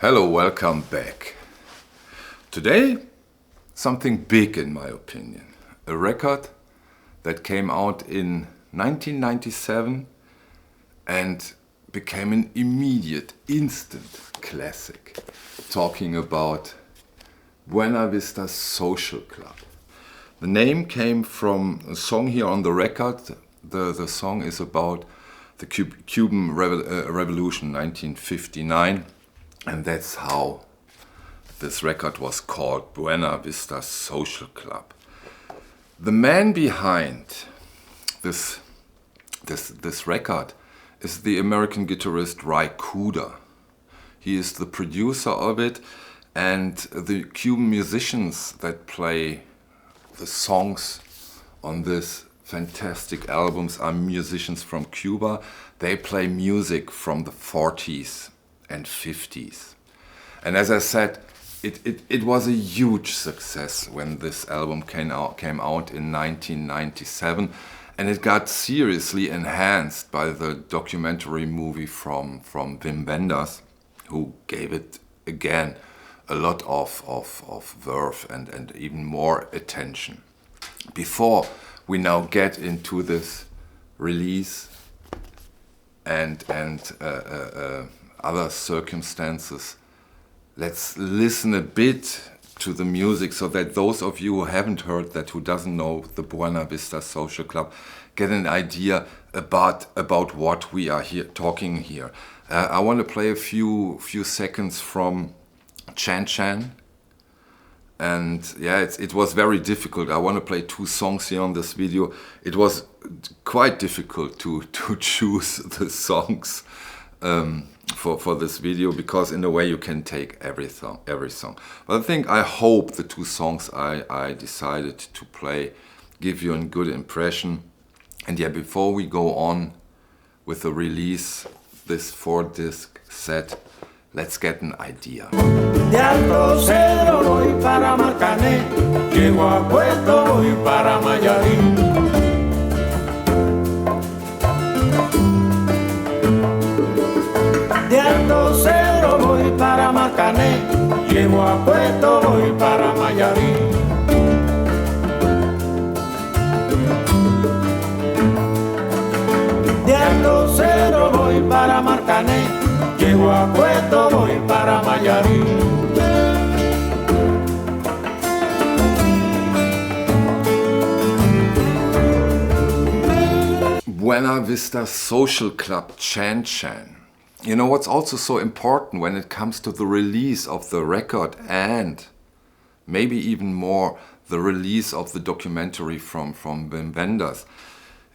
Hello, welcome back. Today, something big in my opinion. A record that came out in 1997 and became an immediate, instant classic. Talking about Buena Vista Social Club. The name came from a song here on the record. The song is about the Cuban Revolution, 1959. And that's how this record was called, Buena Vista Social Club. The man behind this record is the American guitarist Reissue. He is the producer of it, and the Cuban musicians that play the songs on this fantastic albums are musicians from Cuba. They play music from the 40s and 50s. And as I said, it was a huge success when this album came out in 1997, and it got seriously enhanced by the documentary movie from Wim Wenders, who gave it again a lot of verve and even more attention. Before we now get into this release and other circumstances, let's listen a bit to the music so that those of you who haven't heard that, who doesn't know the Buena Vista Social Club, get an idea about what we are here talking here. I want to play a few seconds from Chan Chan. And yeah, it was very difficult. I want to play 2 songs here on this video. It was quite difficult to choose the songs for this video, because in a way you can take every song. But I hope the 2 songs I decided to play give you a good impression. And yeah, before we go on with the release, this 4-disc set, let's get an idea. De Alto Cedro voy para Marcané, llego a Puerto voy para Mayarín. De Alto Cedro voy para Marcané, llego a Puerto voy para Mayarín. De Alto Cedro voy para Marcané, llego a Puerto voy para Mayarín. Buena Vista Social Club, Chan Chan. You know what's also so important when it comes to the release of the record, and maybe even more the release of the documentary from Wim Wenders,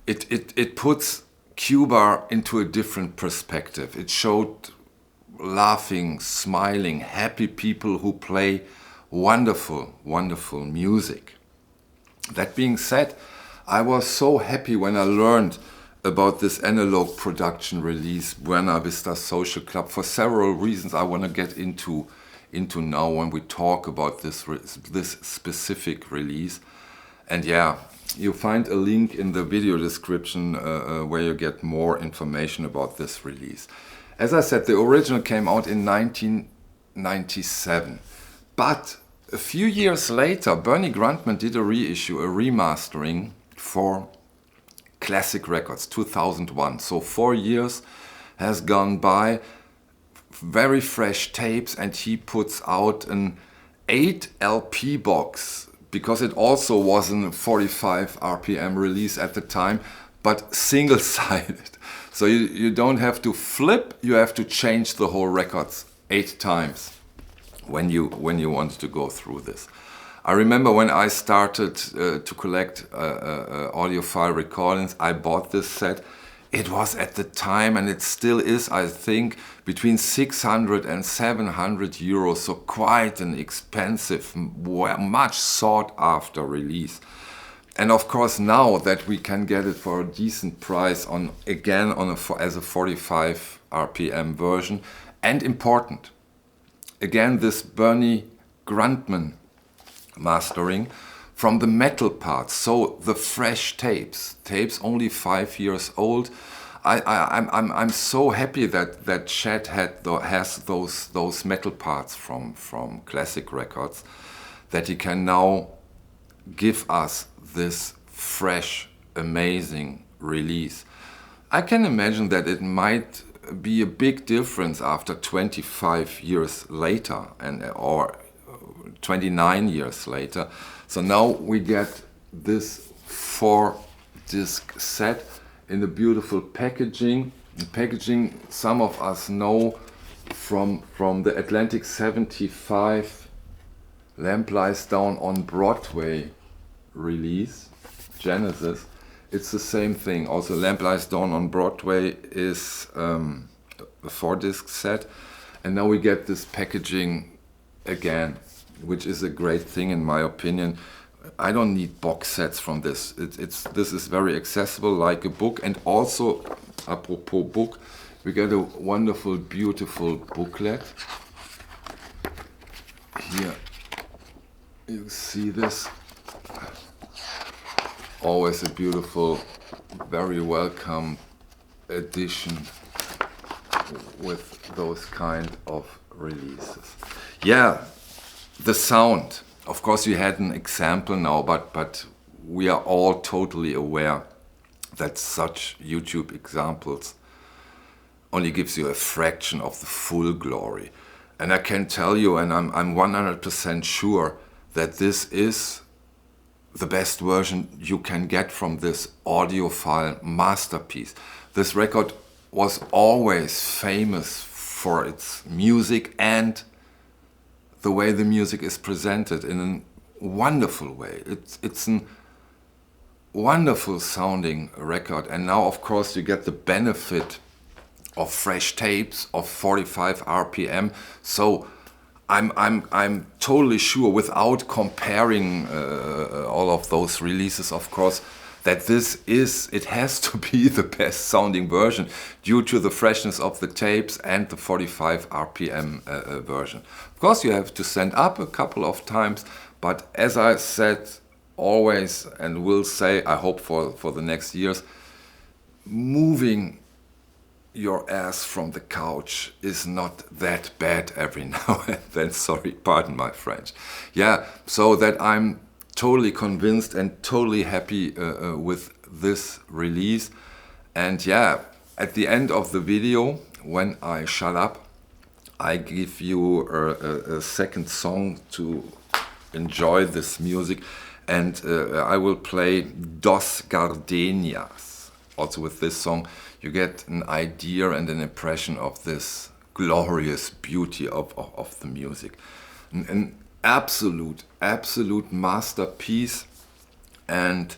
it puts Cuba into a different perspective. It showed laughing, smiling, happy people who play wonderful, wonderful music. That being said, I was so happy when I learned about this analog production release, Buena Vista Social Club, for several reasons I want to get into now when we talk about this specific release. And yeah, you find a link in the video description where you get more information about this release. As I said, the original came out in 1997, but a few years later, Bernie Grundman did a reissue, a remastering for Classic Records, 2001. So 4 years has gone by, very fresh tapes, and he puts out an 8 LP box, because it also was a 45 RPM release at the time, but single-sided. So you don't have to flip, you have to change the whole records 8 times when you want to go through this. I remember when I started to collect audiophile recordings, I bought this set. It was at the time, and it still is, I think, between 600 and 700 euros, so quite an expensive, much sought after release. And of course, now that we can get it for a decent price as a 45 RPM version, and important, again, this Bernie Grundman mastering from the metal parts, so the fresh tapes only 5 years old. I'm so happy that Chet has those metal parts from classic records, that he can now give us this fresh, amazing release. I can imagine that it might be a big difference after 25 years later or 29 years later. So now we get this 4-disc set in a beautiful packaging. The packaging some of us know from the Atlantic 75 Lamp Lies Down on Broadway release, Genesis. It's the same thing. Also, Lamp Lies Down on Broadway is a 4-disc set. And now we get this packaging again, which is a great thing in my opinion. I don't need box sets from this. This is very accessible, like a book. And also, apropos book, we get a wonderful, beautiful booklet. Here, you see this. Always a beautiful, very welcome edition with those kind of releases. Yeah, the sound. Of course, you had an example now, but we are all totally aware that such YouTube examples only gives you a fraction of the full glory. And I can tell you, and I'm 100% sure that this is the best version you can get from this audiophile masterpiece. This record was always famous for its music and the way the music is presented in a wonderful way. It's a wonderful sounding record, and now of course you get the benefit of fresh tapes of 45 RPM. So I'm totally sure, without comparing all of those releases, of course, that it has to be the best sounding version due to the freshness of the tapes and the 45 RPM version. Of course, you have to send up a couple of times, but as I said always and will say, I hope for the next years, moving your ass from the couch is not that bad every now and then. Sorry, pardon my French. Yeah, so that I'm totally convinced and totally happy with this release. And yeah, at the end of the video, when I shut up, I give you a second song to enjoy this music, and I will play Dos Gardenias. Also with this song, you get an idea and an impression of this glorious beauty of the music. An absolute masterpiece. And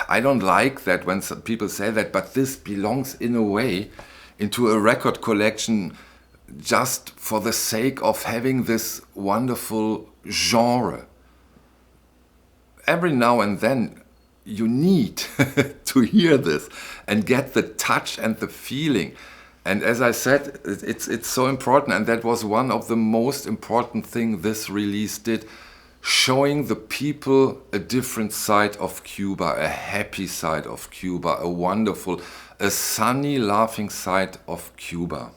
I don't like that when some people say that, but this belongs in a way into a record collection just for the sake of having this wonderful genre. Every now and then you need to hear this and get the touch and the feeling. And as I said, it's so important, and that was one of the most important things this release did, showing the people a different side of Cuba, a happy side of Cuba, a wonderful, a sunny, laughing side of Cuba.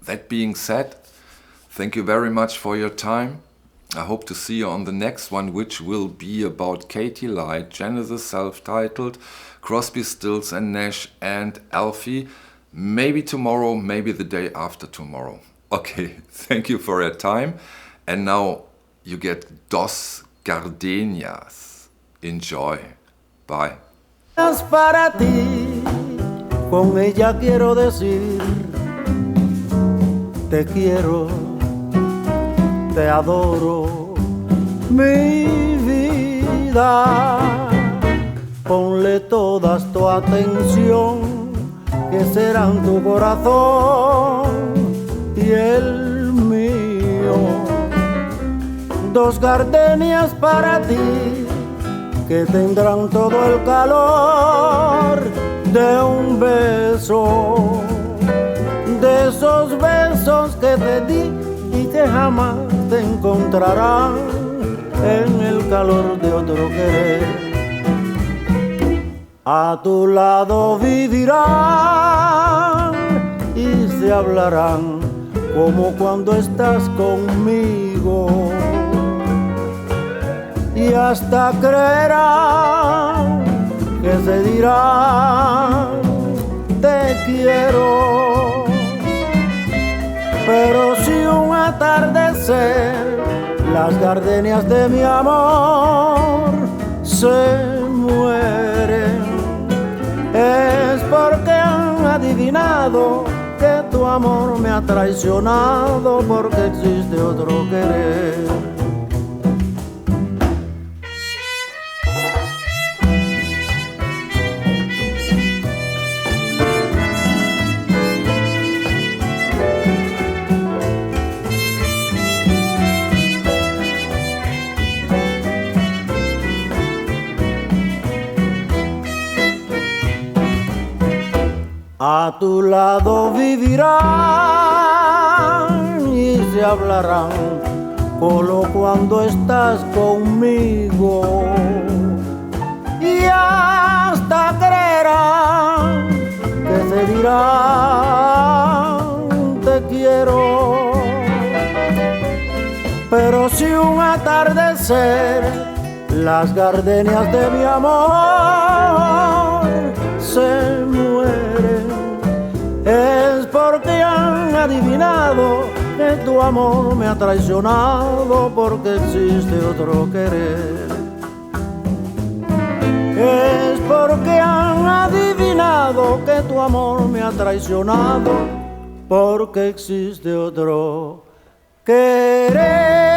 That being said, thank you very much for your time. I hope to see you on the next one, which will be about Katie Light, Genesis self-titled, Crosby, Stills and Nash, and Alfie. Maybe tomorrow, maybe the day after tomorrow. Okay, thank you for your time. And now you get Dos Gardenias. Enjoy. Bye. Para ti, con ella quiero decir, te quiero, te adoro, mi vida. Ponle toda tu atención, que serán tu corazón y el mío. Dos gardenias para ti, que tendrán todo el calor de un beso, de esos besos que te di y que jamás te encontrarán en el calor de otro querer. A tu lado vivirán y se hablarán como cuando estás conmigo. Y hasta creerán que se dirán te quiero. Pero si un atardecer las gardenias de mi amor se mueren, es porque han adivinado que tu amor me ha traicionado, porque existe otro querer. A tu lado vivirán y se hablarán solo cuando estás conmigo. Y hasta creerán que se dirán te quiero. Pero si un atardecer las gardenias de mi amor se mueren, es porque han adivinado que tu amor me ha traicionado, porque existe otro querer. Es porque han adivinado que tu amor me ha traicionado, porque existe otro querer.